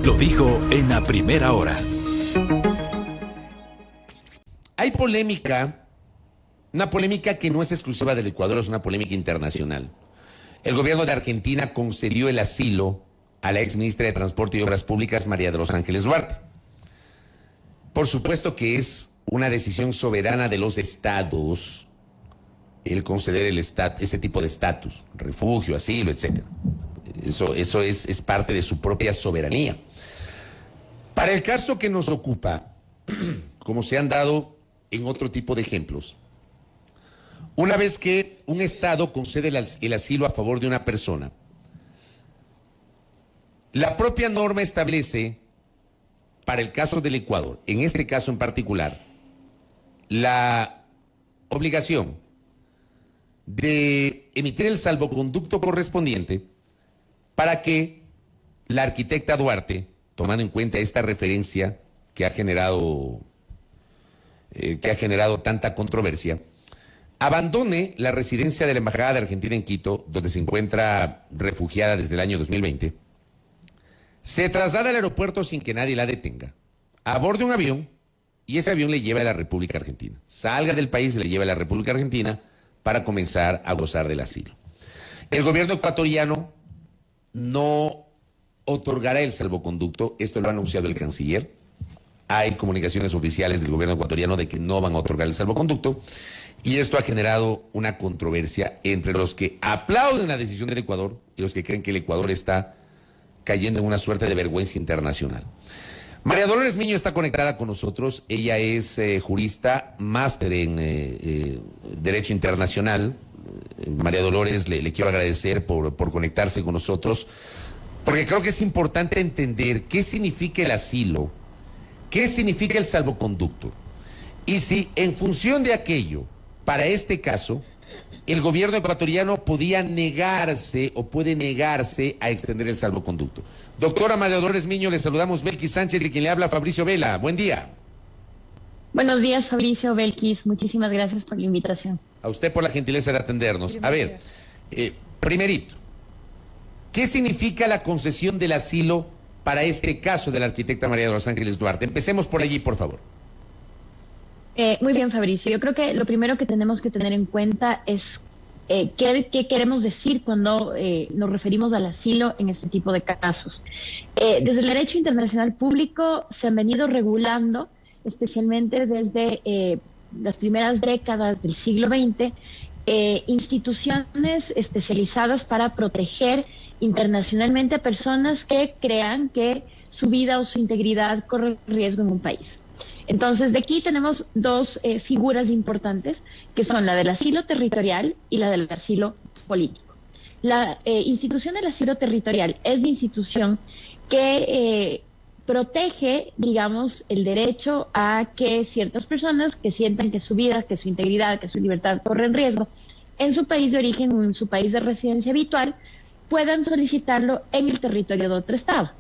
lo dijo en la primera hora. Hay polémica, una polémica que no es exclusiva del Ecuador, es una polémica internacional. El gobierno de Argentina concedió el asilo a la exministra de Transporte y Obras Públicas, María de los Ángeles Duarte. Por supuesto que es una decisión soberana de los estados el conceder ese tipo de estatus, refugio, asilo, etc. Eso es parte de su propia soberanía. Para el caso que nos ocupa, como se han dado en otro tipo de ejemplos, una vez que un estado concede el asilo a favor de una persona, la propia norma establece, para el caso del Ecuador, en este caso en particular, la obligación de emitir el salvoconducto correspondiente para que la arquitecta Duarte, tomando en cuenta esta referencia que ha generado tanta controversia, abandone la residencia de la Embajada de Argentina en Quito, donde se encuentra refugiada desde el año 2020, se traslada al aeropuerto sin que nadie la detenga, aborde un avión y ese avión le lleva a la República Argentina. Salga del país y le lleva a la República Argentina para comenzar a gozar del asilo. El gobierno ecuatoriano no otorgará el salvoconducto, esto lo ha anunciado el canciller. Hay comunicaciones oficiales del gobierno ecuatoriano de que no van a otorgar el salvoconducto y esto ha generado una controversia entre los que aplauden la decisión del Ecuador y los que creen que el Ecuador está cayendo en una suerte de vergüenza internacional. María Dolores Miño está conectada con nosotros. Ella es jurista, máster en Derecho Internacional. María Dolores, le quiero agradecer por conectarse con nosotros, porque creo que es importante entender qué significa el asilo, qué significa el salvoconducto, y si en función de aquello, para este caso, el gobierno ecuatoriano podía negarse o puede negarse a extender el salvoconducto. Doctora María Dolores Miño, le saludamos Belkis Sánchez y quien le habla Fabricio Vela. Buen día. Buenos días, Fabricio, Belkis. Muchísimas gracias por la invitación. A usted por la gentileza de atendernos. A ver, primerito, ¿qué significa la concesión del asilo para este caso de la arquitecta María de los Ángeles Duarte? Empecemos por allí, por favor. Muy bien, Fabricio. Yo creo que lo primero que tenemos que tener en cuenta es qué queremos decir cuando nos referimos al asilo en este tipo de casos. Desde el derecho internacional público se han venido regulando, especialmente desde las primeras décadas del siglo XX, instituciones especializadas para proteger internacionalmente a personas que crean que su vida o su integridad corre riesgo en un país. Entonces, de aquí tenemos dos figuras importantes, que son la del asilo territorial y la del asilo político. La institución del asilo territorial es la institución que protege, digamos, el derecho a que ciertas personas que sientan que su vida, que su integridad, que su libertad corre en riesgo en su país de origen o en su país de residencia habitual, puedan solicitarlo en el territorio de otro estado.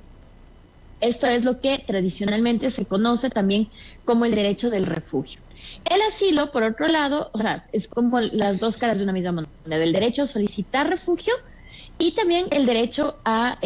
Esto es lo que tradicionalmente se conoce también como el derecho del refugio. El asilo, por otro lado, o sea, es como las dos caras de una misma moneda, el derecho a solicitar refugio y también el derecho a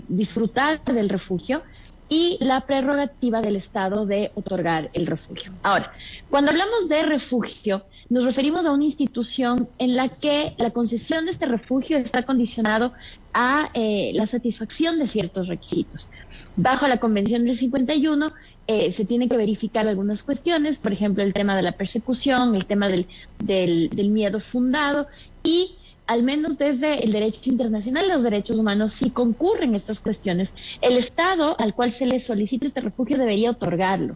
disfrutar del refugio y la prerrogativa del Estado de otorgar el refugio. Ahora, cuando hablamos de refugio, nos referimos a una institución en la que la concesión de este refugio está condicionado a la satisfacción de ciertos requisitos. Bajo la Convención del 51 se tienen que verificar algunas cuestiones, por ejemplo, el tema de la persecución, el tema del miedo fundado y al menos desde el derecho internacional, los derechos humanos, si concurren estas cuestiones, el Estado al cual se le solicita este refugio debería otorgarlo.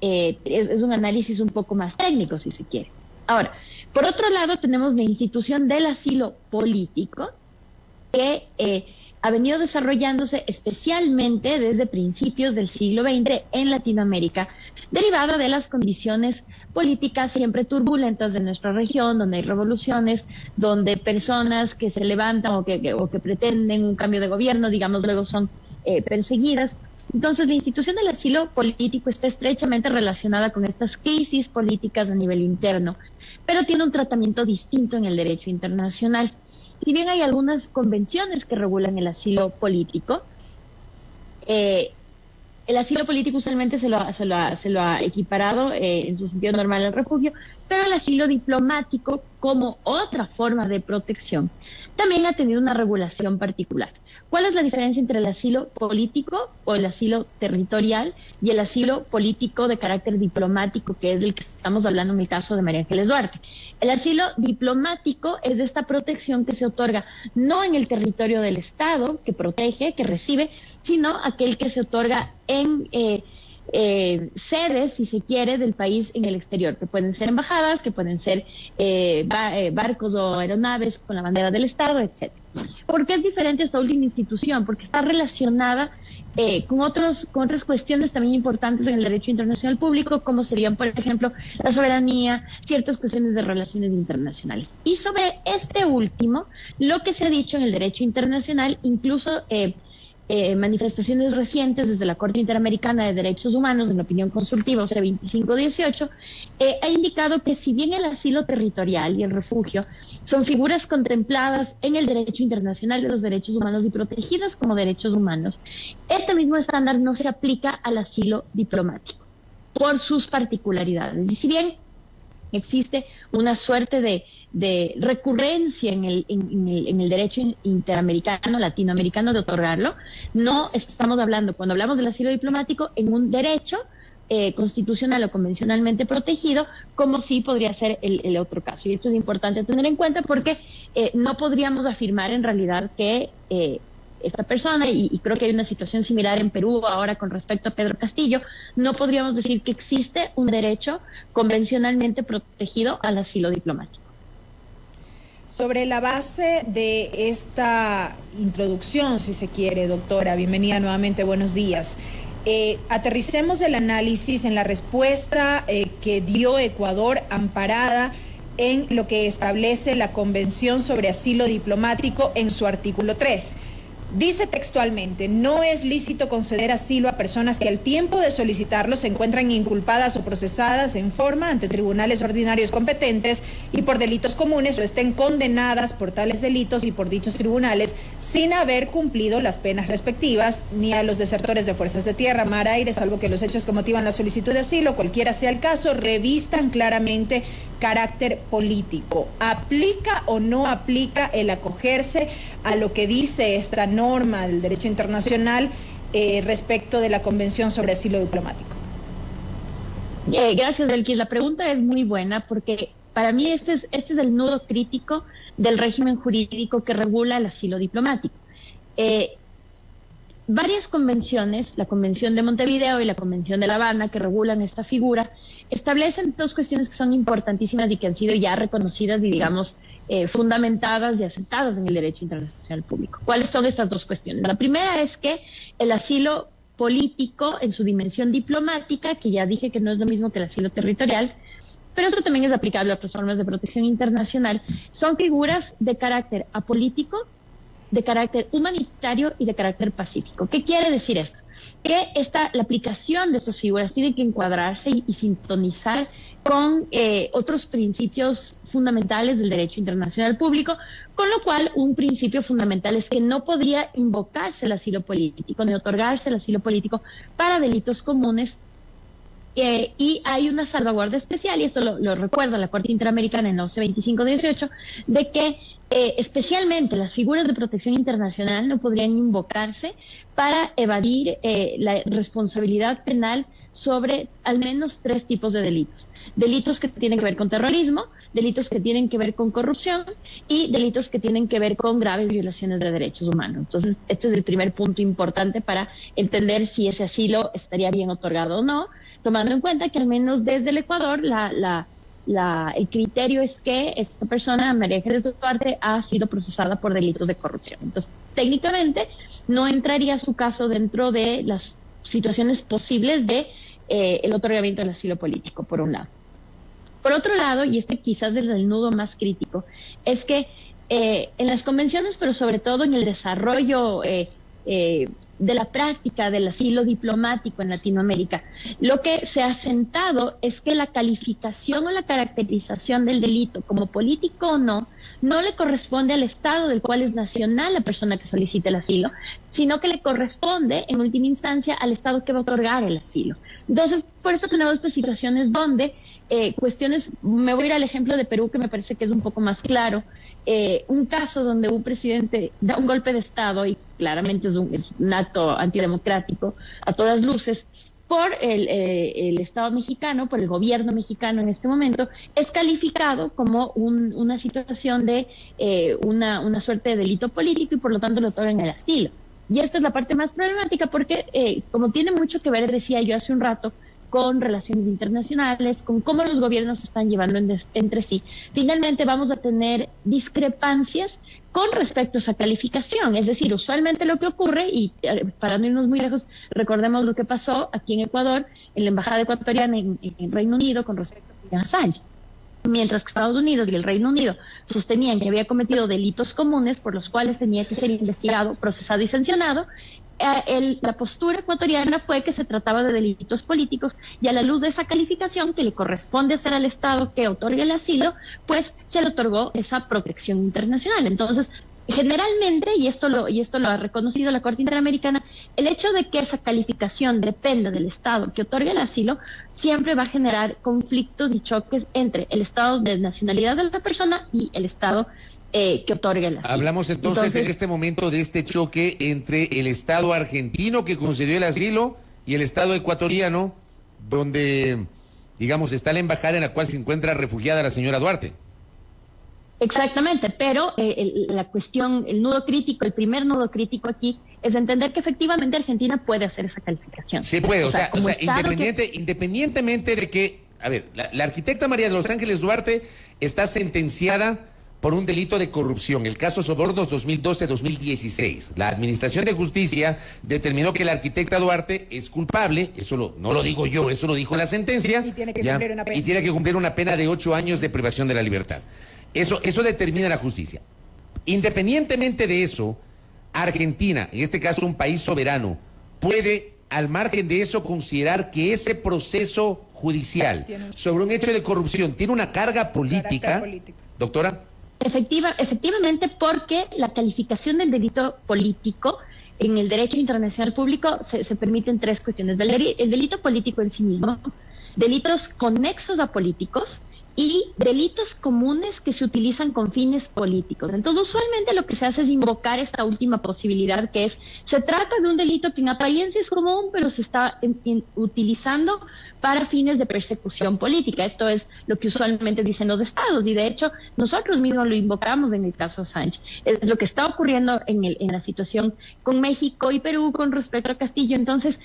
Es un análisis un poco más técnico, si se quiere. Ahora, por otro lado, tenemos la institución del asilo político, que ha venido desarrollándose especialmente desde principios del siglo XX en Latinoamérica, derivada de las condiciones políticas siempre turbulentas de nuestra región, donde hay revoluciones, donde personas que se levantan o que pretenden un cambio de gobierno, digamos, luego son perseguidas. Entonces, la institución del asilo político está estrechamente relacionada con estas crisis políticas a nivel interno, pero tiene un tratamiento distinto en el derecho internacional. Si bien hay algunas convenciones que regulan el asilo político, El asilo político usualmente se lo ha equiparado en su sentido normal al refugio, pero el asilo diplomático, como otra forma de protección, también ha tenido una regulación particular. ¿Cuál es la diferencia entre el asilo político o el asilo territorial y el asilo político de carácter diplomático, que es del que estamos hablando en el caso de María Ángeles Duarte? El asilo diplomático es de esta protección que se otorga no en el territorio del Estado, que protege, que recibe, sino aquel que se otorga en sedes, si se quiere, del país en el exterior, que pueden ser embajadas, que pueden ser barcos o aeronaves con la bandera del Estado, etcétera. ¿Por qué es diferente esta última institución? Porque está relacionada con otras cuestiones también importantes en el derecho internacional público, como serían, por ejemplo, la soberanía, ciertas cuestiones de relaciones internacionales. Y sobre este último, lo que se ha dicho en el derecho internacional, incluso manifestaciones recientes desde la Corte Interamericana de Derechos Humanos, en la opinión consultiva, o sea, 2518, ha indicado que si bien el asilo territorial y el refugio son figuras contempladas en el derecho internacional de los derechos humanos y protegidas como derechos humanos, este mismo estándar no se aplica al asilo diplomático por sus particularidades. Y si bien existe una suerte de recurrencia en el derecho interamericano, latinoamericano, de otorgarlo, no estamos hablando, cuando hablamos del asilo diplomático, en un derecho constitucional o convencionalmente protegido, como sí podría ser el otro caso. Y esto es importante tener en cuenta porque no podríamos afirmar en realidad que esta persona, y creo que hay una situación similar en Perú ahora con respecto a Pedro Castillo, no podríamos decir que existe un derecho convencionalmente protegido al asilo diplomático. Sobre la base de esta introducción, si se quiere, doctora, bienvenida nuevamente, buenos días. Aterricemos el análisis en la respuesta que dio Ecuador amparada en lo que establece la Convención sobre Asilo Diplomático en su artículo 3. Dice textualmente: no es lícito conceder asilo a personas que al tiempo de solicitarlo se encuentran inculpadas o procesadas en forma ante tribunales ordinarios competentes y por delitos comunes o estén condenadas por tales delitos y por dichos tribunales sin haber cumplido las penas respectivas, ni a los desertores de fuerzas de tierra, mar, aire, salvo que los hechos que motivan la solicitud de asilo, cualquiera sea el caso, revistan claramente carácter político. ¿Aplica o no aplica el acogerse a lo que dice esta norma del derecho internacional respecto de la Convención sobre Asilo Diplomático? Gracias, Belkis. La pregunta es muy buena porque para mí este es el nudo crítico del régimen jurídico que regula el asilo diplomático. Varias convenciones, la Convención de Montevideo y la Convención de La Habana, que regulan esta figura, establecen dos cuestiones que son importantísimas y que han sido ya reconocidas y, digamos, fundamentadas y aceptadas en el derecho internacional público. ¿Cuáles son estas dos cuestiones? La primera es que el asilo político en su dimensión diplomática, que ya dije que no es lo mismo que el asilo territorial, pero eso también es aplicable a otras formas de protección internacional, son figuras de carácter apolítico, de carácter humanitario y de carácter pacífico. ¿Qué quiere decir esto? Que la aplicación de estas figuras tiene que encuadrarse y sintonizar con otros principios fundamentales del derecho internacional público, con lo cual un principio fundamental es que no podría invocarse el asilo político, ni otorgarse el asilo político para delitos comunes. Y hay una salvaguardia especial, y esto lo recuerda la Corte Interamericana en 1125-18, de que especialmente las figuras de protección internacional no podrían invocarse para evadir la responsabilidad penal sobre al menos 3 tipos de delitos. Delitos que tienen que ver con terrorismo, delitos que tienen que ver con corrupción y delitos que tienen que ver con graves violaciones de derechos humanos. Entonces, este es el primer punto importante para entender si ese asilo estaría bien otorgado o no, tomando en cuenta que al menos desde el Ecuador el criterio es que esta persona, María Ángeles Duarte, ha sido procesada por delitos de corrupción. Entonces, técnicamente no entraría su caso dentro de las situaciones posibles de el otorgamiento del asilo político, por un lado. Por otro lado, y este quizás es el nudo más crítico, es que en las convenciones, pero sobre todo en el desarrollo de la práctica del asilo diplomático en Latinoamérica. Lo que se ha sentado es que la calificación o la caracterización del delito como político o no le corresponde al Estado del cual es nacional la persona que solicita el asilo, sino que le corresponde en última instancia al Estado que va a otorgar el asilo. Entonces, por eso tenemos estas situaciones donde cuestiones, me voy a ir al ejemplo de Perú, que me parece que es un poco más claro. Un caso donde un presidente da un golpe de Estado y claramente es un acto antidemocrático a todas luces por el Estado mexicano, por el gobierno mexicano en este momento, es calificado como una situación de una suerte de delito político y por lo tanto le otorgan el asilo. Y esta es la parte más problemática porque como tiene mucho que ver, decía yo hace un rato, con relaciones internacionales, con cómo los gobiernos se están llevando entre sí. Finalmente vamos a tener discrepancias con respecto a esa calificación. Es decir, usualmente lo que ocurre, y para no irnos muy lejos, recordemos lo que pasó aquí en Ecuador, en la embajada ecuatoriana en Reino Unido con respecto a Julian Assange. Mientras que Estados Unidos y el Reino Unido sostenían que había cometido delitos comunes por los cuales tenía que ser investigado, procesado y sancionado, la postura ecuatoriana fue que se trataba de delitos políticos y a la luz de esa calificación que le corresponde hacer al Estado que otorgue el asilo, pues se le otorgó esa protección internacional. Entonces, generalmente, y esto lo ha reconocido la Corte Interamericana, el hecho de que esa calificación dependa del Estado que otorgue el asilo siempre va a generar conflictos y choques entre el Estado de nacionalidad de la persona y el Estado que otorga el asilo. Hablamos entonces en este momento de este choque entre el Estado argentino que concedió el asilo y el Estado ecuatoriano, donde, digamos, está la embajada en la cual se encuentra refugiada la señora Duarte. Exactamente, pero la cuestión, el primer nudo crítico aquí es entender que efectivamente Argentina puede hacer esa calificación. Sí puede, o sea independientemente de que, a ver, la arquitecta María de los Ángeles Duarte está sentenciada por un delito de corrupción, el caso Sobornos 2012-2016. La Administración de Justicia determinó que la arquitecta Duarte es culpable, eso no lo digo yo, eso lo dijo la sentencia, y tiene que cumplir una pena. Y tiene que cumplir una pena de 8 años de privación de la libertad. Eso determina la justicia. Independientemente de eso, Argentina, en este caso un país soberano, puede, al margen de eso, considerar que ese proceso judicial sobre un hecho de corrupción tiene una carga política. Doctora. Efectivamente, porque la calificación del delito político en el derecho internacional público se permiten tres cuestiones. El delito político en sí mismo, delitos conexos a políticos y delitos comunes que se utilizan con fines políticos. Entonces, usualmente lo que se hace es invocar esta última posibilidad, que se trata de un delito que en apariencia es común, pero se está utilizando para fines de persecución política. Esto es lo que usualmente dicen los estados, y de hecho nosotros mismos lo invocamos en el caso Assange. Es lo que está ocurriendo en la situación con México y Perú con respecto a Castillo. Entonces,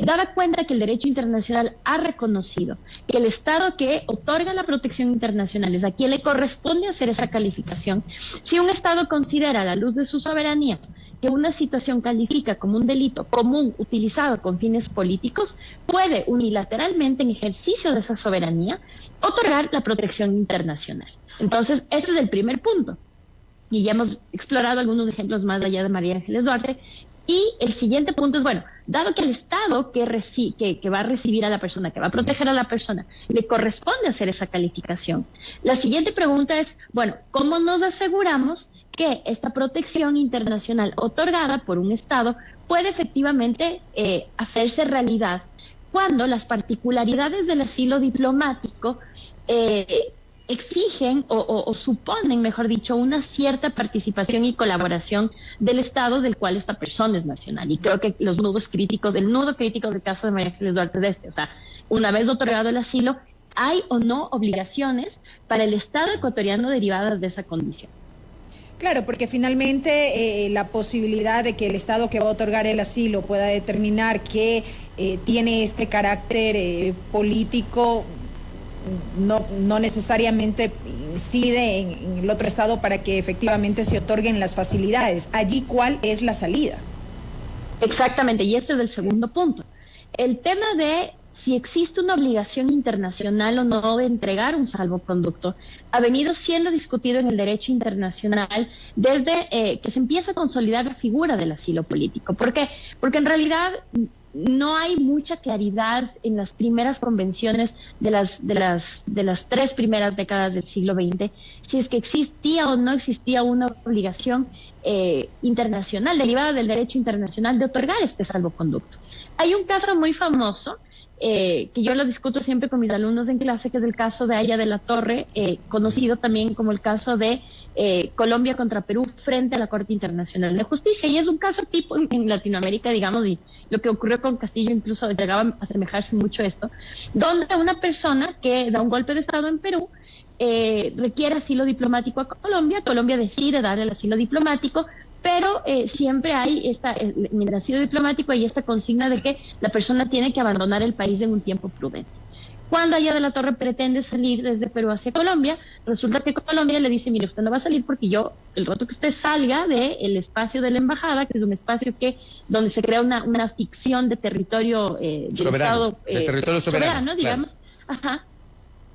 dada cuenta que el derecho internacional ha reconocido que el Estado que otorga la protección internacional es a quien le corresponde hacer esa calificación, si un Estado considera a la luz de su soberanía que una situación califica como un delito común utilizado con fines políticos, puede unilateralmente, en ejercicio de esa soberanía, otorgar la protección internacional. Entonces, ese es el primer punto. Y ya hemos explorado algunos ejemplos más allá de María Ángeles Duarte. Y el siguiente punto es, bueno, dado que el Estado que va a recibir a la persona, que va a proteger a la persona, le corresponde hacer esa calificación, la siguiente pregunta es, bueno, ¿cómo nos aseguramos que esta protección internacional otorgada por un Estado puede efectivamente hacerse realidad cuando las particularidades del asilo diplomático exigen o suponen, mejor dicho, una cierta participación y colaboración del Estado del cual esta persona es nacional? Y creo que el nudo crítico del caso de María Ángeles Duarte es o sea, una vez otorgado el asilo, ¿hay o no obligaciones para el Estado ecuatoriano derivadas de esa condición? Claro, porque finalmente la posibilidad de que el Estado que va a otorgar el asilo pueda determinar que tiene este carácter político no necesariamente incide en el otro Estado para que efectivamente se otorguen las facilidades. Allí, ¿cuál es la salida? Exactamente, y este es el segundo punto. El tema de si existe una obligación internacional o no de entregar un salvoconducto, ha venido siendo discutido en el derecho internacional desde que se empieza a consolidar la figura del asilo político. ¿Por qué? Porque en realidad no hay mucha claridad en las primeras convenciones de las 3 primeras décadas del siglo XX, si es que existía o no existía una obligación internacional derivada del derecho internacional de otorgar este salvoconducto. Hay un caso muy famoso que yo lo discuto siempre con mis alumnos en clase, que es el caso de Aya de la Torre, conocido también como el caso de Colombia contra Perú frente a la Corte Internacional de Justicia, y es un caso tipo en Latinoamérica, digamos, y lo que ocurrió con Castillo incluso llegaba a asemejarse mucho a esto, donde una persona que da un golpe de Estado en Perú requiere asilo diplomático a Colombia. Colombia decide darle el asilo diplomático, pero siempre hay en el asilo diplomático hay esta consigna de que la persona tiene que abandonar el país en un tiempo prudente. Cuando Aya de la Torre pretende salir desde Perú hacia Colombia, resulta que Colombia le dice: mire, usted no va a salir porque el rato que usted salga del espacio de la embajada, que es un espacio donde se crea una ficción de territorio soberano, de territorio soberano, digamos, claro.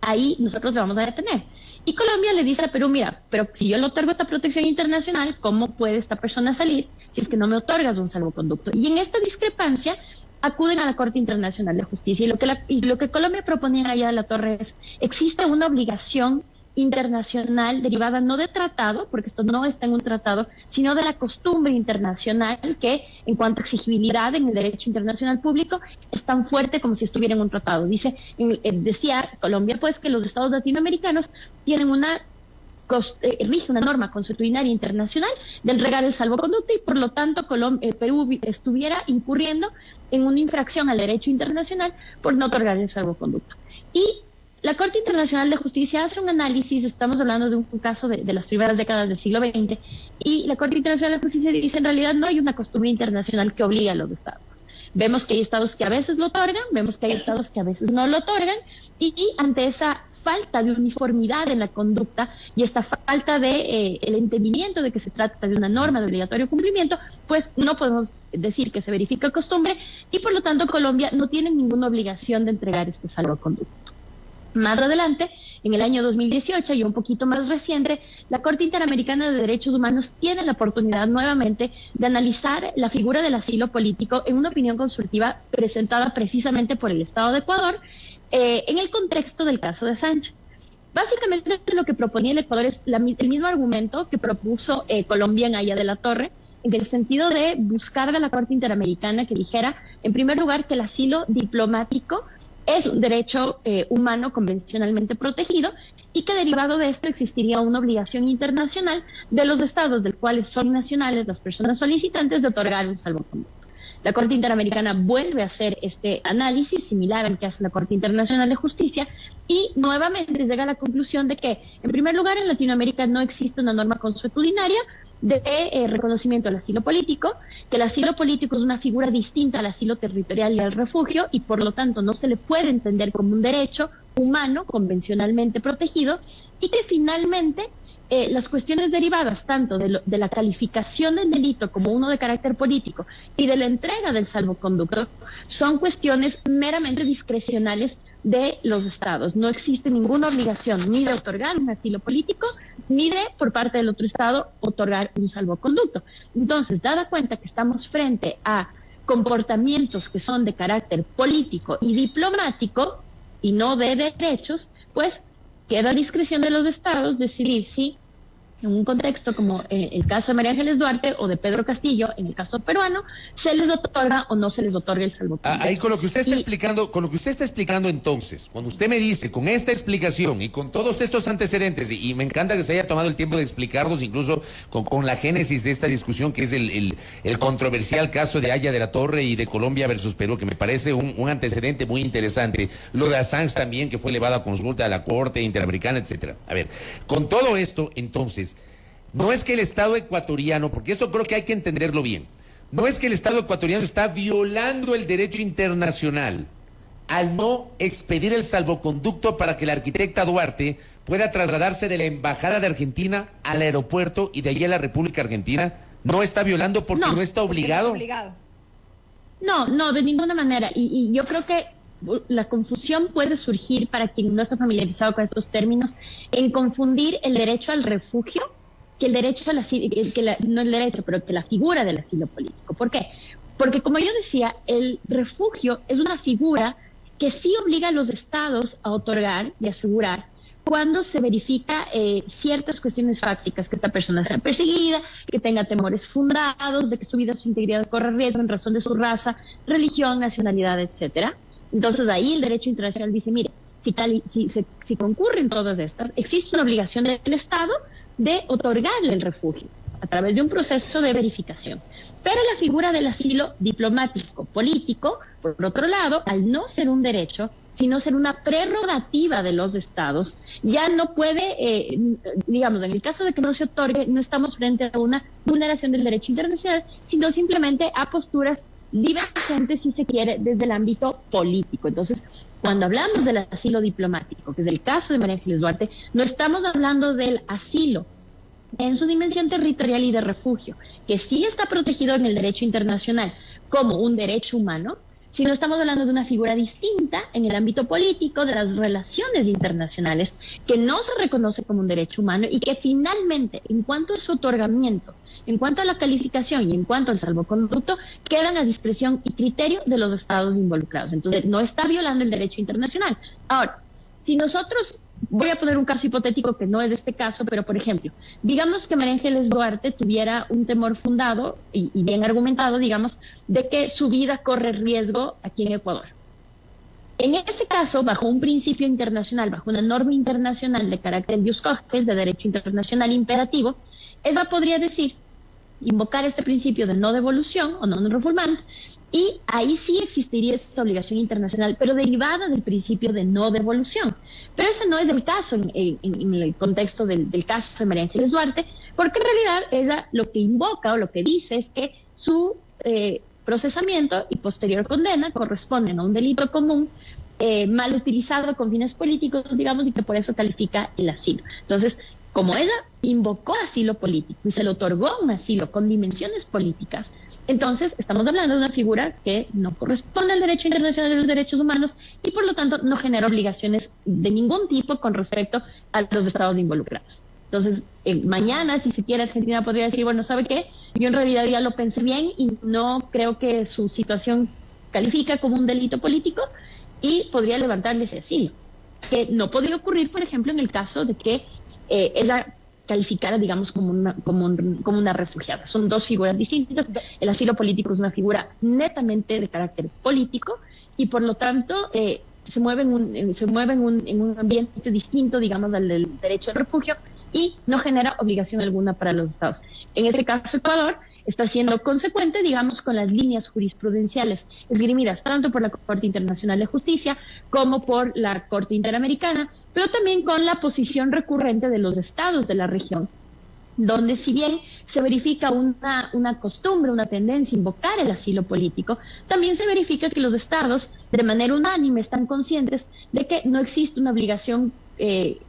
Ahí nosotros le vamos a detener. Y Colombia le dice a Perú: mira, pero si yo le otorgo esta protección internacional, ¿cómo puede esta persona salir si es que no me otorgas un salvoconducto? Y en esta discrepancia acuden a la Corte Internacional de Justicia, y lo que Colombia proponía allá de la Torre es: existe una obligación internacional derivada no de tratado, porque esto no está en un tratado, sino de la costumbre internacional, que en cuanto a exigibilidad en el derecho internacional público es tan fuerte como si estuviera en un tratado. Decía Colombia, pues, que los estados latinoamericanos tienen rige una norma consuetudinaria internacional de entregar el salvoconducto, y por lo tanto Perú estuviera incurriendo en una infracción al derecho internacional por no otorgar el salvoconducto. Y la Corte Internacional de Justicia hace un análisis, estamos hablando de un caso de las primeras décadas del siglo XX, y la Corte Internacional de Justicia dice: en realidad no hay una costumbre internacional que obligue a los estados. Vemos que hay estados que a veces lo otorgan, vemos que hay estados que a veces no lo otorgan, y ante esa falta de uniformidad en la conducta y esta falta de el entendimiento de que se trata de una norma de obligatorio cumplimiento, pues no podemos decir que se verifica costumbre, y por lo tanto Colombia no tiene ninguna obligación de entregar este salvoconducto. Más adelante, en el año 2018 y un poquito más reciente, la Corte Interamericana de Derechos Humanos tiene la oportunidad nuevamente de analizar la figura del asilo político en una opinión consultiva presentada precisamente por el Estado de Ecuador, en el contexto del caso de Assange. Básicamente lo que proponía el Ecuador es el mismo argumento que propuso Colombia en Aya de la Torre, en el sentido de buscar de la Corte Interamericana que dijera, en primer lugar, que el asilo diplomático es un derecho humano convencionalmente protegido, y que derivado de esto existiría una obligación internacional de los estados del cuales son nacionales las personas solicitantes de otorgar un salvoconducto. La Corte Interamericana vuelve a hacer este análisis similar al que hace la Corte Internacional de Justicia, y nuevamente llega a la conclusión de que, en primer lugar, en Latinoamérica no existe una norma consuetudinaria de reconocimiento al asilo político, que el asilo político es una figura distinta al asilo territorial y al refugio, y por lo tanto no se le puede entender como un derecho humano convencionalmente protegido, y que finalmente las cuestiones derivadas tanto de la calificación del delito como uno de carácter político y de la entrega del salvoconducto son cuestiones meramente discrecionales de los estados. No existe ninguna obligación ni de otorgar un asilo político, ni de, por parte del otro estado, otorgar un salvoconducto. Entonces, dada cuenta que estamos frente a comportamientos que son de carácter político y diplomático y no de derechos, pues queda a discreción de los estados decidir si, en un contexto como el caso de María Ángeles Duarte o de Pedro Castillo, en el caso peruano, se les otorga o no se les otorga el salvoconducto. Ahí con lo que usted está explicando, entonces, cuando usted me dice, con esta explicación y con todos estos antecedentes, y me encanta que se haya tomado el tiempo de explicarlos, incluso con la génesis de esta discusión, que es el controversial caso de Aya de la Torre y de Colombia versus Perú, que me parece un antecedente muy interesante. Lo de Assange también, que fue elevado a consulta a la Corte Interamericana, etcétera. A ver, con todo esto, entonces, no es que el Estado ecuatoriano, porque esto creo que hay que entenderlo bien, no es que el Estado ecuatoriano está violando el derecho internacional al no expedir el salvoconducto para que la arquitecta Duarte pueda trasladarse de la Embajada de Argentina al aeropuerto y de allí a la República Argentina. ¿No está violando porque no está obligado? No, de ninguna manera. Y yo creo que la confusión puede surgir para quien no está familiarizado con estos términos en confundir el derecho al refugio que el derecho al asilo, no el derecho, pero que la figura del asilo político. ¿Por qué? Porque, como yo decía, el refugio es una figura que sí obliga a los estados a otorgar y asegurar cuando se verifica ciertas cuestiones fácticas, que esta persona sea perseguida, que tenga temores fundados, de que su vida, su integridad corre riesgo en razón de su raza, religión, nacionalidad, etcétera. Entonces ahí el derecho internacional dice, mire, si concurren todas estas, existe una obligación del Estado de otorgarle el refugio a través de un proceso de verificación. Pero la figura del asilo diplomático político, por otro lado, al no ser un derecho, sino ser una prerrogativa de los estados, ya no puede, digamos, en el caso de que no se otorgue, no estamos frente a una vulneración del derecho internacional, sino simplemente a posturas divergentes, si se quiere, desde el ámbito político. Entonces, cuando hablamos del asilo diplomático, que es el caso de María Ángeles Duarte, no estamos hablando del asilo en su dimensión territorial y de refugio, que sí está protegido en el derecho internacional como un derecho humano, sino estamos hablando de una figura distinta en el ámbito político de las relaciones internacionales, que no se reconoce como un derecho humano y que finalmente, en cuanto a su otorgamiento, en cuanto a la calificación y en cuanto al salvoconducto, quedan a discreción y criterio de los estados involucrados. Entonces, no está violando el derecho internacional. Ahora, si nosotros, voy a poner un caso hipotético que no es este caso, pero por ejemplo, digamos que María Ángeles Duarte tuviera un temor fundado y bien argumentado, digamos, de que su vida corre riesgo aquí en Ecuador. En ese caso, bajo un principio internacional, bajo una norma internacional de carácter jus cogens, de derecho internacional imperativo, ella podría decir, invocar este principio de no devolución o non-refoulement, y ahí sí existiría esta obligación internacional, pero derivada del principio de no devolución. Pero ese no es el caso en el contexto del caso de María Ángeles Duarte, porque en realidad ella lo que invoca o lo que dice es que su procesamiento y posterior condena corresponden a un delito común mal utilizado con fines políticos, digamos, y que por eso califica el asilo. Entonces, como ella invocó asilo político y se le otorgó un asilo con dimensiones políticas, entonces estamos hablando de una figura que no corresponde al derecho internacional de los derechos humanos y por lo tanto no genera obligaciones de ningún tipo con respecto a los estados involucrados. Entonces, mañana, si se quiere, Argentina podría decir, bueno, ¿sabe qué? Yo en realidad ya lo pensé bien y no creo que su situación califica como un delito político y podría levantarle ese asilo. Que no podría ocurrir, por ejemplo, en el caso de que ella calificara, digamos, como una refugiada. Son dos figuras distintas. El asilo político es una figura netamente de carácter político y por lo tanto se mueve en un ambiente distinto, digamos, al del derecho al refugio y no genera obligación alguna para los estados. En este caso, Ecuador está siendo consecuente, digamos, con las líneas jurisprudenciales esgrimidas tanto por la Corte Internacional de Justicia como por la Corte Interamericana, pero también con la posición recurrente de los estados de la región, donde si bien se verifica una costumbre, una tendencia a invocar el asilo político, también se verifica que los estados de manera unánime están conscientes de que no existe una obligación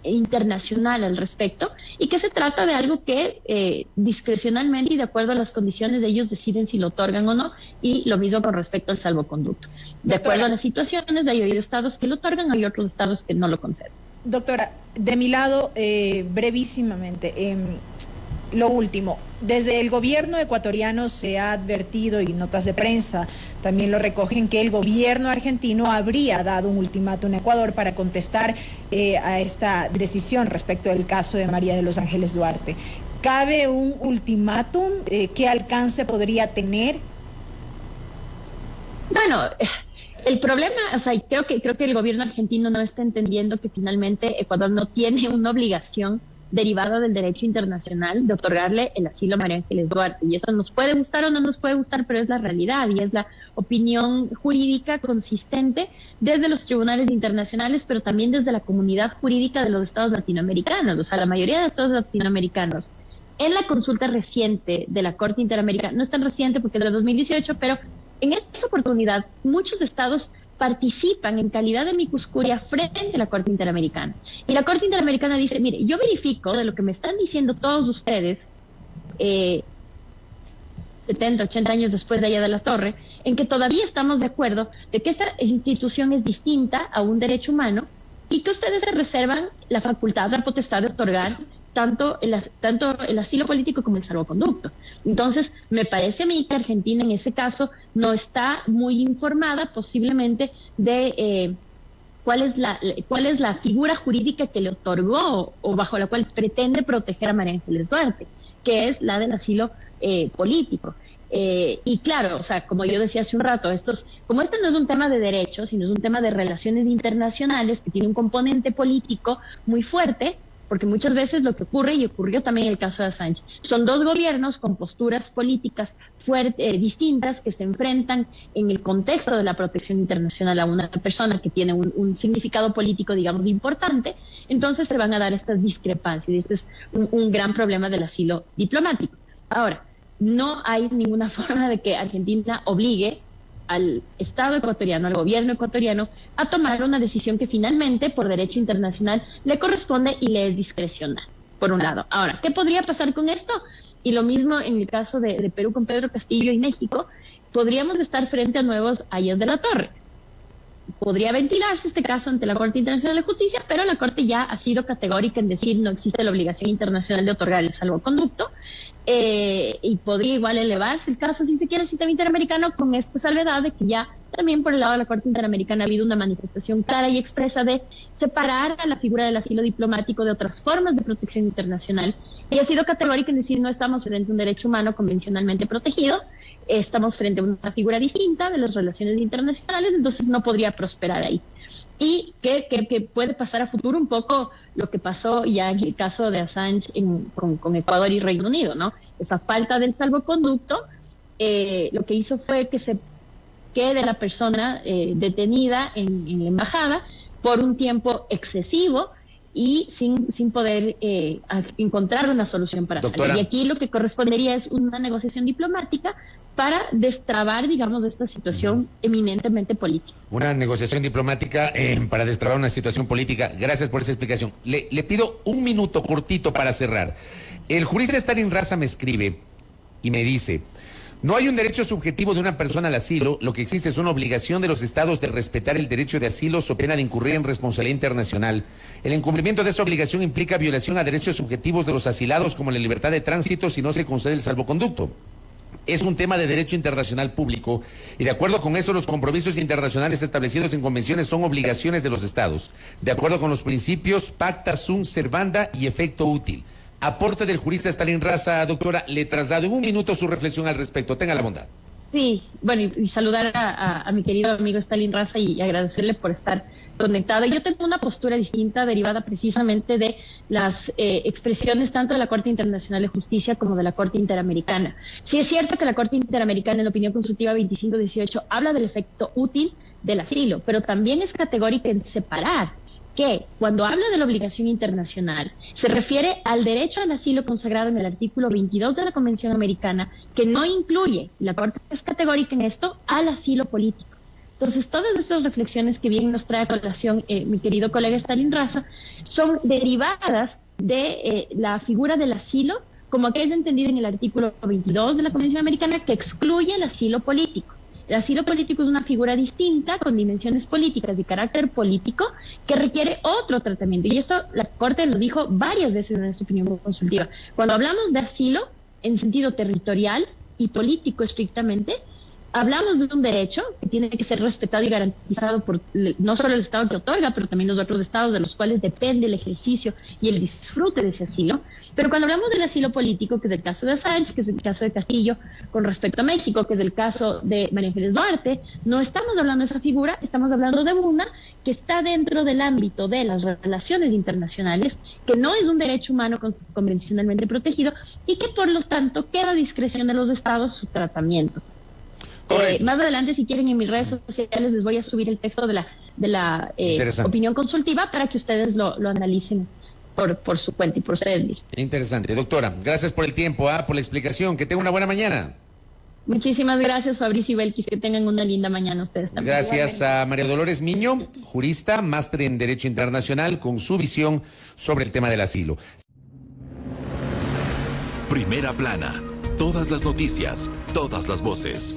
internacional al respecto y que se trata de algo que discrecionalmente y de acuerdo a las condiciones de ellos deciden si lo otorgan o no, y lo mismo con respecto al salvoconducto. De acuerdo a las situaciones, hay estados que lo otorgan, hay otros estados que no lo conceden. Doctora, de mi lado, brevísimamente, lo último, desde el gobierno ecuatoriano se ha advertido y notas de prensa también lo recogen que el gobierno argentino habría dado un ultimátum a Ecuador para contestar a esta decisión respecto del caso de María de los Ángeles Duarte. ¿Cabe un ultimátum? ¿Qué alcance podría tener? Bueno, el problema, o sea, creo que el gobierno argentino no está entendiendo que finalmente Ecuador no tiene una obligación derivada del derecho internacional de otorgarle el asilo a María Ángeles Duarte. Y eso nos puede gustar o no nos puede gustar, pero es la realidad y es la opinión jurídica consistente desde los tribunales internacionales, pero también desde la comunidad jurídica de los estados latinoamericanos. O sea, la mayoría de estados latinoamericanos, en la consulta reciente de la Corte Interamericana, no es tan reciente porque es de 2018, pero en esa oportunidad muchos estados participan en calidad de amicus curiae frente a la Corte Interamericana. Y la Corte Interamericana dice, mire, yo verifico de lo que me están diciendo todos ustedes, 70, 80 años después de Aya de la Torre, en que todavía estamos de acuerdo de que esta institución es distinta a un derecho humano y que ustedes se reservan la facultad, la potestad de otorgar tanto el asilo político como el salvoconducto. Entonces, me parece a mí que Argentina en ese caso no está muy informada posiblemente de cuál es la figura jurídica que le otorgó o bajo la cual pretende proteger a María Ángeles Duarte, que es la del asilo político. Y claro, o sea, como yo decía hace un rato, como este no es un tema de derechos, sino es un tema de relaciones internacionales que tiene un componente político muy fuerte, porque muchas veces lo que ocurre, y ocurrió también en el caso de Assange, son dos gobiernos con posturas políticas distintas que se enfrentan en el contexto de la protección internacional a una persona que tiene un significado político, digamos, importante. Entonces se van a dar estas discrepancias, y este es un gran problema del asilo diplomático. Ahora, no hay ninguna forma de que Argentina obligue al Estado ecuatoriano, al gobierno ecuatoriano, a tomar una decisión que finalmente, por derecho internacional, le corresponde y le es discrecional, por un lado. Ahora, ¿qué podría pasar con esto? Y lo mismo en el caso de Perú con Pedro Castillo y México, podríamos estar frente a nuevos Ayas de la Torre. Podría ventilarse este caso ante la Corte Internacional de Justicia, pero la Corte ya ha sido categórica en decir no existe la obligación internacional de otorgar el salvoconducto, y podría igual elevarse el caso, si se quiere, al sistema interamericano, con esta salvedad de que ya también por el lado de la Corte Interamericana ha habido una manifestación clara y expresa de separar a la figura del asilo diplomático de otras formas de protección internacional, y ha sido categórica en decir no estamos frente a un derecho humano convencionalmente protegido, estamos frente a una figura distinta de las relaciones internacionales, entonces no podría prosperar ahí. Y que puede pasar a futuro un poco lo que pasó ya en el caso de Assange con Ecuador y Reino Unido, ¿no? Esa falta del salvoconducto lo que hizo fue que se quede la persona detenida en la embajada por un tiempo excesivo y sin poder encontrar una solución para Doctora, salir. Y aquí lo que correspondería es una negociación diplomática para destrabar, digamos, esta situación eminentemente política. Una negociación diplomática para destrabar una situación política. Gracias por esa explicación. Le pido un minuto cortito para cerrar. El jurista Stalin Raza me escribe y me dice: no hay un derecho subjetivo de una persona al asilo, lo que existe es una obligación de los estados de respetar el derecho de asilo so pena de incurrir en responsabilidad internacional. El incumplimiento de esa obligación implica violación a derechos subjetivos de los asilados como la libertad de tránsito si no se concede el salvoconducto. Es un tema de derecho internacional público y de acuerdo con eso los compromisos internacionales establecidos en convenciones son obligaciones de los estados, de acuerdo con los principios pacta sunt servanda y efecto útil. Aporte del jurista Stalin Raza. Doctora, le traslado en un minuto su reflexión al respecto. Tenga la bondad. Sí, bueno, y saludar a mi querido amigo Stalin Raza y agradecerle por estar conectado. Yo tengo una postura distinta derivada precisamente de las expresiones tanto de la Corte Internacional de Justicia como de la Corte Interamericana. Sí es cierto que la Corte Interamericana en la opinión consultiva 2518 habla del efecto útil del asilo, pero también es categórica en separar que cuando habla de la obligación internacional se refiere al derecho al asilo consagrado en el artículo 22 de la Convención Americana, que no incluye, la Corte es categórica en esto, al asilo político. Entonces, todas estas reflexiones que bien nos trae a colación mi querido colega Stalin Raza son derivadas de la figura del asilo, como aquella es entendida en el artículo 22 de la Convención Americana, que excluye el asilo político. El asilo político es una figura distinta, con dimensiones políticas y carácter político, que requiere otro tratamiento. Y esto la Corte lo dijo varias veces en esta opinión consultiva. Cuando hablamos de asilo, en sentido territorial y político estrictamente, hablamos de un derecho que tiene que ser respetado y garantizado por no solo el Estado que otorga, pero también los otros estados de los cuales depende el ejercicio y el disfrute de ese asilo. Pero cuando hablamos del asilo político, que es el caso de Assange, que es el caso de Castillo con respecto a México, que es el caso de María Ángeles Duarte, no estamos hablando de esa figura, estamos hablando de una que está dentro del ámbito de las relaciones internacionales, que no es un derecho humano convencionalmente protegido y que por lo tanto queda a discreción de los estados su tratamiento. Más adelante, si quieren, en mis redes sociales les voy a subir el texto de la opinión consultiva para que ustedes lo analicen por su cuenta y por ustedes mismos. Interesante. Doctora, gracias por el tiempo, por la explicación. Que tenga una buena mañana. Muchísimas gracias, Fabricio y Belkis. Que tengan una linda mañana ustedes también. Gracias a María Dolores Miño, jurista, máster en Derecho Internacional, con su visión sobre el tema del asilo. Primera plana, Todas las noticias, todas las voces.